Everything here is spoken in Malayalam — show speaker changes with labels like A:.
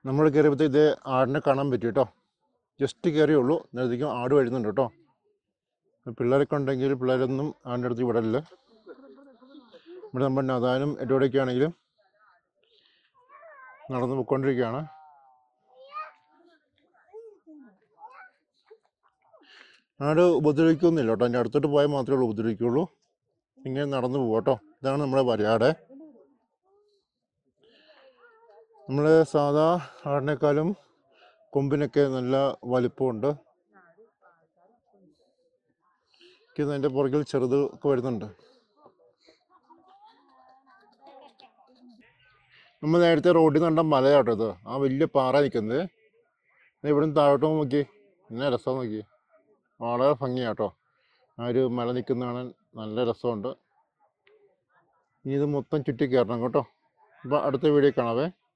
A: നമ്മൾ കയറിയപ്പോഴത്തേക്ക് ഇതേ ആടിനെ കാണാൻ പറ്റി കേട്ടോ. ജസ്റ്റ് കയറിയുള്ളൂ, നേരത്തേക്കും ആട് വരുന്നുണ്ട് കേട്ടോ. പിള്ളേരൊക്കെ ഉണ്ടെങ്കിൽ പിള്ളേരൊന്നും ആടിൻ്റെ അടുത്ത് വിടലില്ല. ഇവിടെ നമ്മൾ നദാനും എഡോടൊക്കെ ആണെങ്കിലും നടന്നു പോയിക്കൊണ്ടിരിക്കുകയാണ്. ആട് ഉപദ്രവിക്കൊന്നുമില്ല കേട്ടോ. എൻ്റെ അടുത്തോട്ട് പോയാൽ മാത്രമേ ഉള്ളൂ ഉപദ്രവിക്കുള്ളൂ. ഇങ്ങനെ നടന്നു പോകും കേട്ടോ. ഇതാണ് നമ്മുടെ വരയാട്. നമ്മൾ സാധാ ആടിനേക്കാളും കൊമ്പിനൊക്കെ നല്ല വലിപ്പമുണ്ട്. അതിൻ്റെ പുറകിൽ ചെറുത് ഒക്കെ വരുന്നുണ്ട്. നമ്മൾ നേരത്തെ റോഡിൽ നിന്ന് കണ്ട മലയാട്ടോ ഇത്. ആ വലിയ പാറ നിൽക്കുന്നത്. ഇവിടെ നിന്ന് താഴോട്ട് നോക്കി, എന്നാ രസം നോക്കി. വളരെ ഭംഗിയാട്ടോ. ആ ഒരു മല നിൽക്കുന്ന കാണാൻ നല്ല രസമുണ്ട്. ഇനി ഇത് മൊത്തം ചുറ്റി കയറണം കേട്ടോ. അപ്പോൾ അടുത്ത വീഡിയോ കാണാവേ.